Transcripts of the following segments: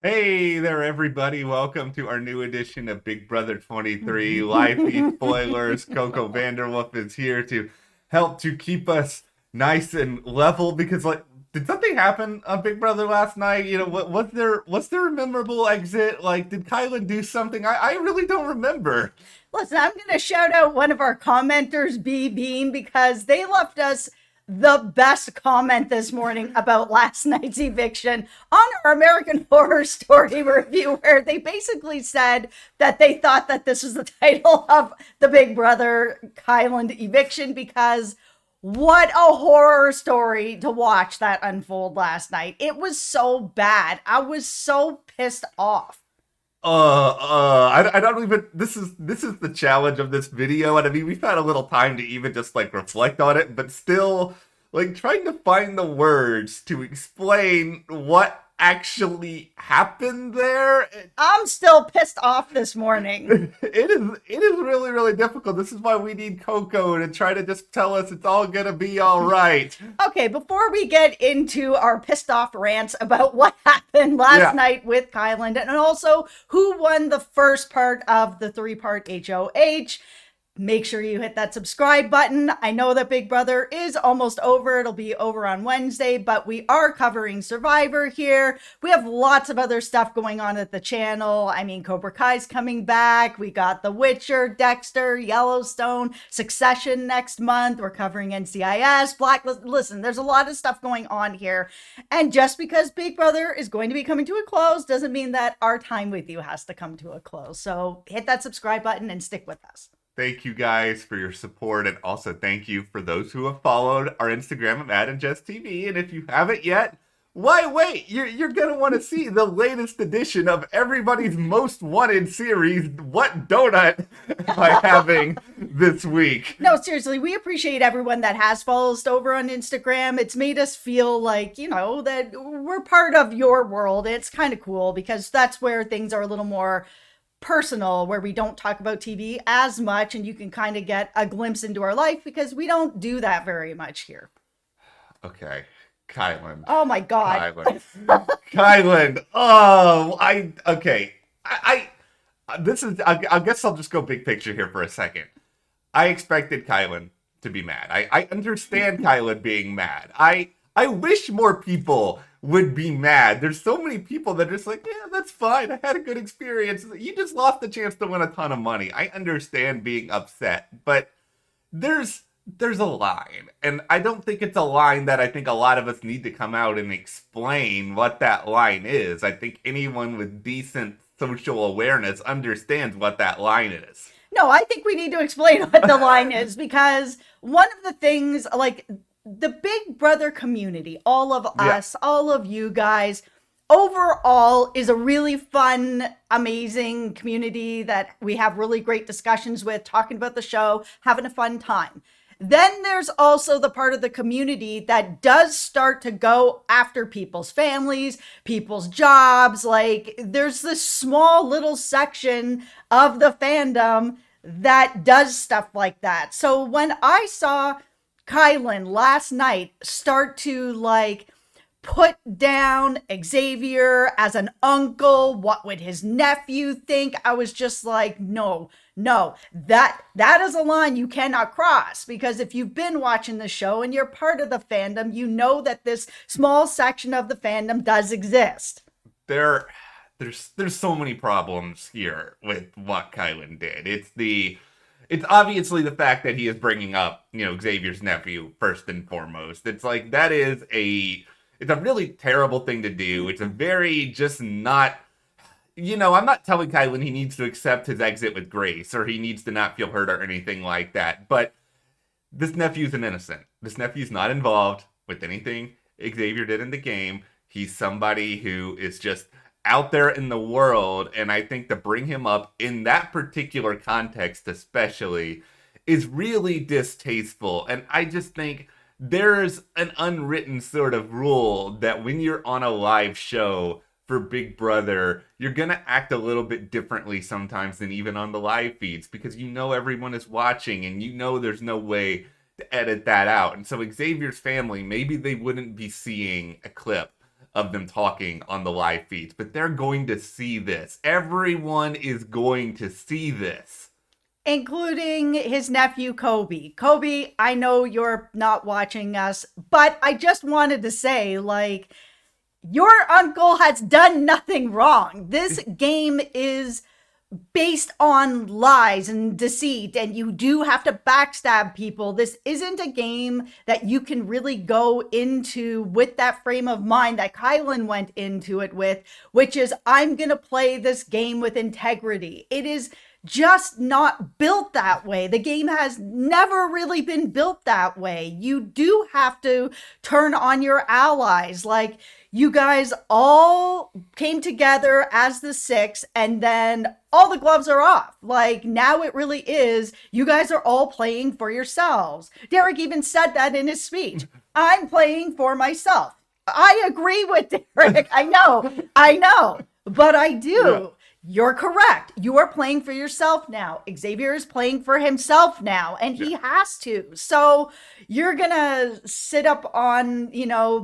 Hey there, everybody. Welcome to our new edition of Big Brother 23 live feed spoilers. Coco Vanderwolf is here to help to keep us nice and level because, did something happen on Big Brother last night? Was there a memorable exit? Did Kylan do something? I really don't remember. Listen, I'm going to shout out one of our commenters, B Bean, because they left us the best comment this morning about last night's eviction on our American Horror Story review, where they basically said that they thought that this was the title of the Big Brother Kyland eviction because what a horror story to watch that unfold last night. It was so bad. I was so pissed off. I don't even. This is the challenge of this video, and I mean, we've had a little time to even just reflect on it, but still, trying to find the words to explain what actually happened there. I'm still pissed off this morning. It is really really difficult. This is why we need Coco to try to just tell us it's all gonna be all right. Okay, before we get into our pissed off rants about what happened last night with Kyland and also who won the first part of the three-part HoH, make sure you hit that subscribe button. I know that Big Brother is almost over. It'll be over on Wednesday, but we are covering Survivor here. We have lots of other stuff going on at the channel. I mean, Cobra Kai's coming back. We got The Witcher, Dexter, Yellowstone, Succession next month. We're covering NCIS, Blacklist. Listen, there's a lot of stuff going on here. And just because Big Brother is going to be coming to a close doesn't mean that our time with you has to come to a close. So hit that subscribe button and stick with us. Thank you guys for your support, and also thank you for those who have followed our Instagram of Matt and Jess TV. And if you haven't yet, why wait? You're gonna want to see the latest edition of everybody's most wanted series. What donut am I having this week? No, seriously, we appreciate everyone that has followed us over on Instagram. It's made us feel like, that we're part of your world. It's kind of cool because that's where things are a little more personal, where we don't talk about TV as much and you can kind of get a glimpse into our life because we don't do that very much here. Okay, Kylan. Oh my God. Kylan. Oh, okay. I guess I'll just go big picture here for a second. I expected Kylan to be mad. I understand Kylan being mad. I wish more people would be mad. There's so many people that are just like, yeah, that's fine. I had a good experience. You just lost the chance to win a ton of money. I understand being upset, but there's a line, and I don't think it's a line that I think a lot of us need to come out and explain what that line is. I think anyone with decent social awareness understands what that line is. No, I think we need to explain what the line is because one of the things, the Big Brother community, all of us, all of you guys, overall is a really fun, amazing community that we have really great discussions with, talking about the show, having a fun time. Then there's also the part of the community that does start to go after people's families, people's jobs. There's this small little section of the fandom that does stuff like that. So when I saw Kylan last night start to put down Xavier as an uncle, what would his nephew think? I was just like, no, that is a line you cannot cross, because if you've been watching the show and you're part of the fandom, you know that this small section of the fandom does exist. There's so many problems here with what Kylan did. It's obviously the fact that he is bringing up, Xavier's nephew first and foremost. It's it's a really terrible thing to do. It's a very just not, I'm not telling Kylan he needs to accept his exit with grace or he needs to not feel hurt or anything like that. But this nephew's an innocent. This nephew's not involved with anything Xavier did in the game. He's somebody who is just out there in the world, and I think to bring him up in that particular context especially is really distasteful. And I just think there's an unwritten sort of rule that when you're on a live show for Big Brother, you're gonna act a little bit differently sometimes than even on the live feeds, because everyone is watching and there's no way to edit that out. And so Xavier's family, maybe they wouldn't be seeing a clip of them talking on the live feeds, but they're going to see this. Everyone is going to see this. Including his nephew, Kobe. Kobe, I know you're not watching us, but I just wanted to say, like, your uncle has done nothing wrong. This game is based on lies and deceit, and you do have to backstab people. This isn't a game that you can really go into with that frame of mind that Kylan went into it with, which is, I'm going to play this game with integrity. It is just not built that way. The game has never really been built that way. You do have to turn on your allies. Like, you guys all came together as the six, and then all the gloves are off. Like, now it really is, you guys are all playing for yourselves. Derek even said that in his speech. I'm playing for myself. I agree with Derek. I know, but I do. Yeah. You're correct. You are playing for yourself now. Xavier is playing for himself now, and he has to. So you're going to sit up on,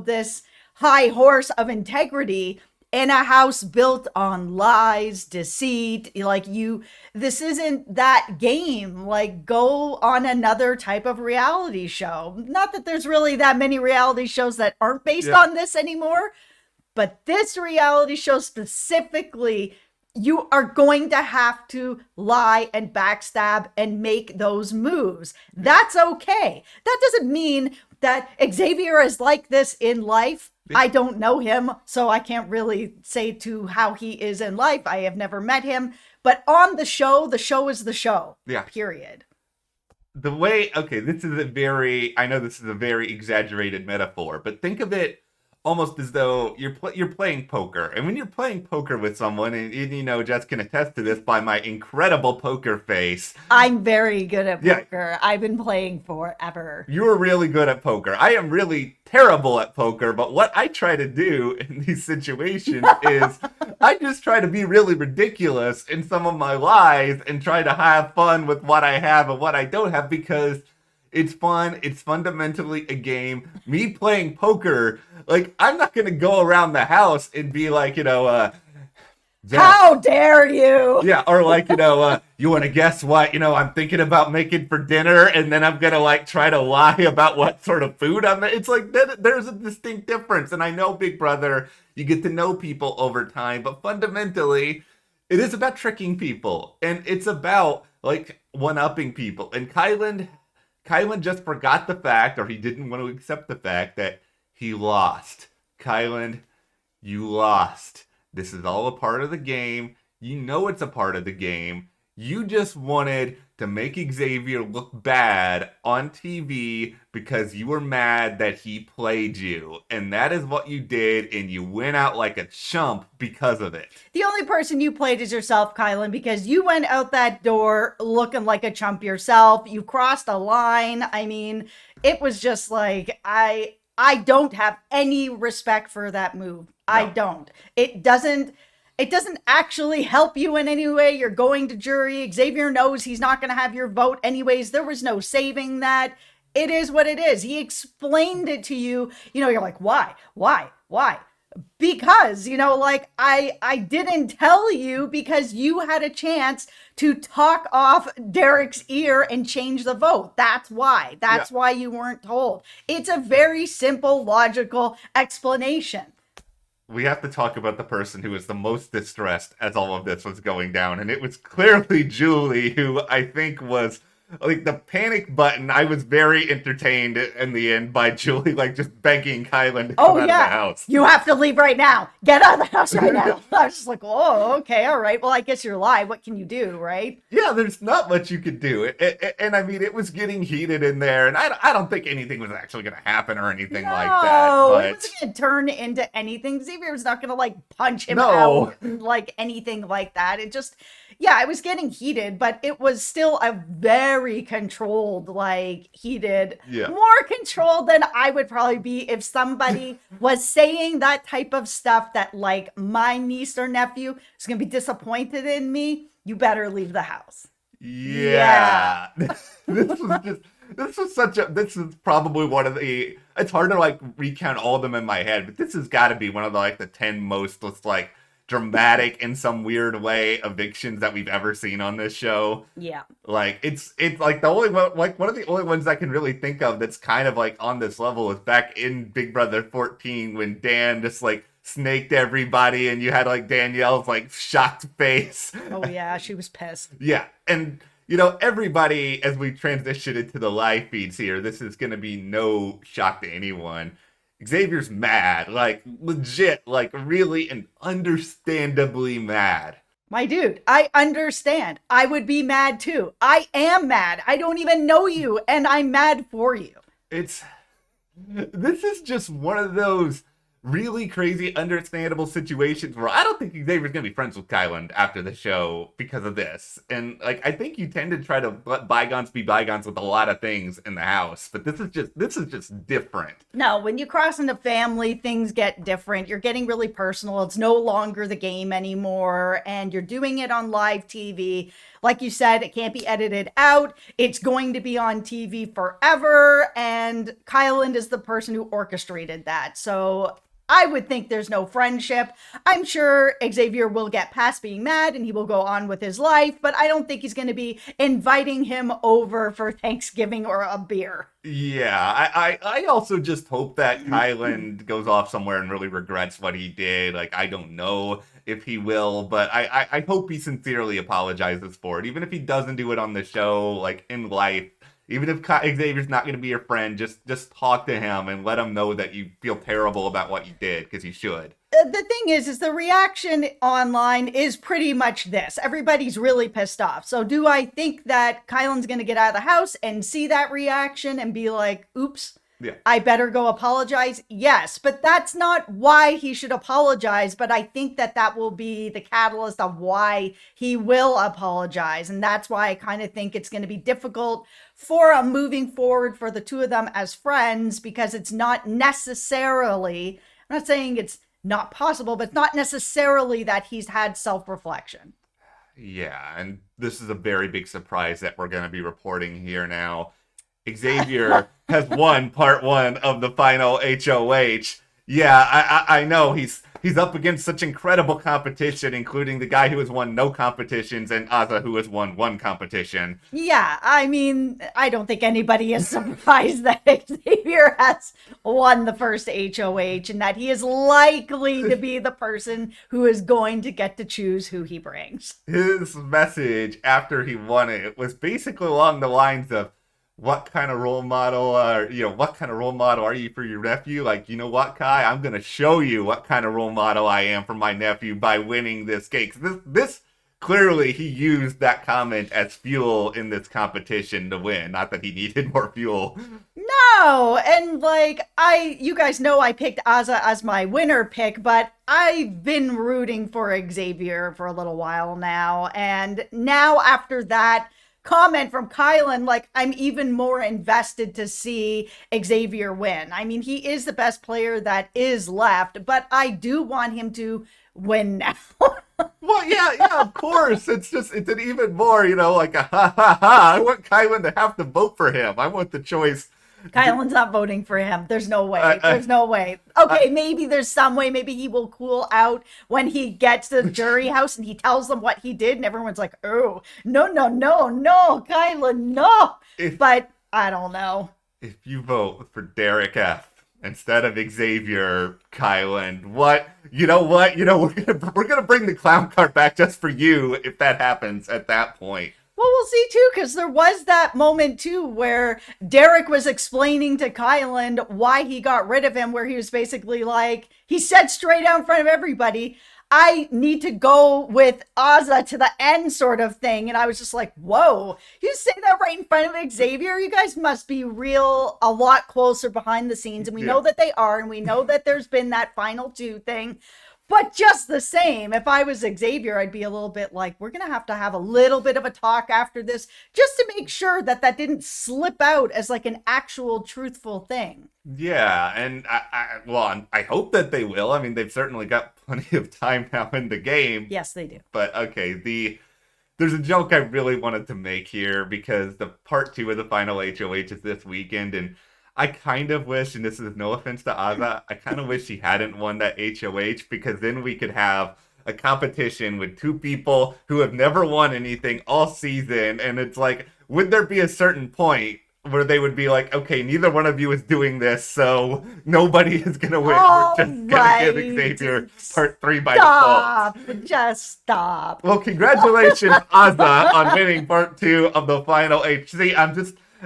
this high horse of integrity in a house built on lies, deceit. This isn't that game. Like, go on another type of reality show. Not that there's really that many reality shows that aren't based on this anymore, but this reality show specifically, you are going to have to lie and backstab and make those moves. That's okay. That doesn't mean that Xavier is like this in life. I don't know him, so I can't really say to how he is in life. I have never met him. But on the show is the show. Yeah. Period. I know this is a very exaggerated metaphor, but think of it almost as though you're playing poker. And when you're playing poker with someone, and Jess can attest to this by my incredible poker face. I'm very good at poker. Yeah. I've been playing forever. You're really good at poker. I am really terrible at poker, but what I try to do in these situations is I just try to be really ridiculous in some of my lies and try to have fun with what I have and what I don't have, because it's fun. It's fundamentally a game. Me playing poker, like, I'm not going to go around the house and be like, how dare you? Yeah, or like, you want to guess what, I'm thinking about making for dinner, and then I'm going to, like, try to lie about what sort of food I'm... It's like, there's a distinct difference. And I know, Big Brother, you get to know people over time, but fundamentally, it is about tricking people. And it's about, like, one-upping people. And Kylan just forgot the fact, or he didn't want to accept the fact that he lost. Kylan, you lost. This is all a part of the game. You know it's a part of the game. You just wanted to make Xavier look bad on TV because you were mad that he played you. And that is what you did, and you went out like a chump because of it. The only person you played is yourself, Kylan, because you went out that door looking like a chump yourself. You crossed a line. I mean, it was just like, I don't have any respect for that move. No. I don't. It doesn't actually help you in any way. You're going to jury. Xavier knows he's not going to have your vote anyways. There was no saving that. It is what it is. He explained it to you. You're like, why? Because, I didn't tell you because you had a chance to talk off Derek's ear and change the vote. That's why. That's why you weren't told. It's a very simple, logical explanation. We have to talk about the person who was the most distressed as all of this was going down. And it was clearly Julie, who I think was like the panic button. I was very entertained in the end by Julie, like, just begging Kylan to come out of the house. You have to leave right now. Get out of the house right now. I was just like, oh, okay, all right. Well, I guess you're live. What can you do, right? Yeah, there's not much you could do. And I mean, it was getting heated in there. And I don't think anything was actually going to happen or anything like that. No, it wasn't going to turn into anything. Xavier was not going to, like, punch him out, like, anything like that. It just... Yeah, it was getting heated, but it was still a very controlled, like, heated, more controlled than I would probably be if somebody was saying that type of stuff that, like, my niece or nephew is going to be disappointed in me. You better leave the house. Yeah. This was just... this is probably one of the, it's hard to like recount all of them in my head, but this has got to be one of the like the 10 most just like dramatic in some weird way evictions that we've ever seen on this show. Yeah. Like it's like the only one, like one of the only ones I can really think of that's kind of like on this level is back in Big Brother 14 when Dan just like snaked everybody and you had like Danielle's like shocked face. Oh yeah, she was pissed. Yeah, and you know, everybody, as we transition into the live feeds here, this is going to be no shock to anyone. Xavier's mad, like legit, like really and understandably mad. My dude, I understand. I would be mad too. I am mad. I don't even know you, and I'm mad for you. This is just one of those really crazy, understandable situations where I don't think Xavier's gonna be friends with Kyland after the show because of this. And like, I think you tend to try to let bygones be bygones with a lot of things in the house, but this is just different. No, when you cross into family, things get different. You're getting really personal. It's no longer the game anymore, and you're doing it on live TV. Like you said, it can't be edited out. It's going to be on TV forever, and Kyland is the person who orchestrated that. So I would think there's no friendship. I'm sure Xavier will get past being mad and he will go on with his life, but I don't think he's going to be inviting him over for Thanksgiving or a beer. Yeah, I also just hope that Kylan goes off somewhere and really regrets what he did. Like, I don't know if he will, but I hope he sincerely apologizes for it. Even if he doesn't do it on the show, like in life, even if Xavier's not going to be your friend, just talk to him and let him know that you feel terrible about what you did, because you should. The thing is the reaction online is pretty much this. Everybody's really pissed off. So do I think that Kylan's going to get out of the house and see that reaction and be like, oops, yeah, I better go apologize? Yes, but that's not why he should apologize. But I think that will be the catalyst of why he will apologize. And that's why I kind of think it's going to be difficult for moving forward for the two of them as friends, because it's not necessarily, I'm not saying it's not possible, but not necessarily that he's had self-reflection. Yeah, and this is a very big surprise that we're going to be reporting here now. Xavier has won part one of the final HoH. Yeah, I know he's up against such incredible competition, including the guy who has won no competitions and Azza, who has won one competition. Yeah, I mean, I don't think anybody is surprised that Xavier has won the first HoH and that he is likely to be the person who is going to get to choose who he brings. His message after he won it was basically along the lines of, what kind of role model are you for your nephew? Like, you know what, Kai? I'm going to show you what kind of role model I am for my nephew by winning this cake. This clearly, he used that comment as fuel in this competition to win. Not that he needed more fuel. No, and like, you guys know I picked Azza as my winner pick, but I've been rooting for Xavier for a little while now. And now after that comment from Kylan, like, I'm even more invested to see Xavier win. I mean, he is the best player that is left, but I do want him to win now. Well, yeah, of course. It's an even more, like a ha ha ha. I want Kylan to have to vote for him. I want the choice. Kylan's not voting for him. There's no way. There's no way. Okay, maybe there's some way. Maybe he will cool out when he gets to the jury house and he tells them what he did, and everyone's like, oh, no, Kylan, no. But I don't know. If you vote for Derek F instead of Xavier, Kylan, what? We're gonna bring the clown cart back just for you if that happens at that point. Well, we'll see, too, because there was that moment, too, where Derek was explaining to Kyland why he got rid of him, where he was basically like, he said straight out in front of everybody, I need to go with Azza to the end sort of thing. And I was just like, whoa, you say that right in front of Xavier? You guys must be a lot closer behind the scenes. And we know that they are, and we know that there's been that final two thing. But just the same, if I was Xavier, I'd be a little bit like, we're going to have a little bit of a talk after this just to make sure that didn't slip out as like an actual truthful thing. Yeah, and I hope that they will. I mean, they've certainly got plenty of time now in the game. Yes, they do. But okay, there's a joke I really wanted to make here because the part 2 of the final HOH is this weekend, and I kind of wish, and this is no offense to Aza, I kind of wish he hadn't won that HOH because then we could have a competition with two people who have never won anything all season, and it's like, would there be a certain point where they would be like, okay, neither one of you is doing this, so nobody is gonna win. We're just gonna give Xavier part 3 by default. Just stop. Well, congratulations, Aza, on winning part 2 of the final HC.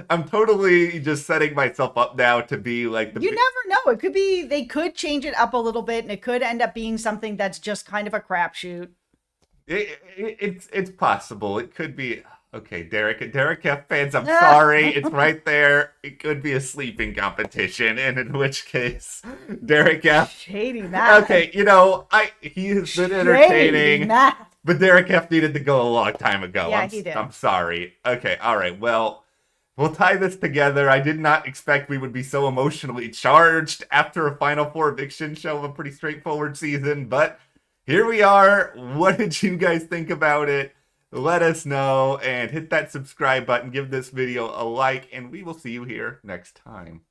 I'm totally just setting myself up now to be like You never know. It could be they could change it up a little bit, and it could end up being something that's just kind of a crapshoot. It's possible. It could be. Okay, Derek F fans, I'm sorry. It's right there. It could be a sleeping competition, and in which case, Derek F. Shady math. Okay, he has been entertaining, but Derek F needed to go a long time ago. Yeah, he did. I'm sorry. Okay, all right. Well, we'll tie this together. I did not expect we would be so emotionally charged after a Final Four eviction show of a pretty straightforward season, but here we are. What did you guys think about it? Let us know and hit that subscribe button. Give this video a like, and we will see you here next time.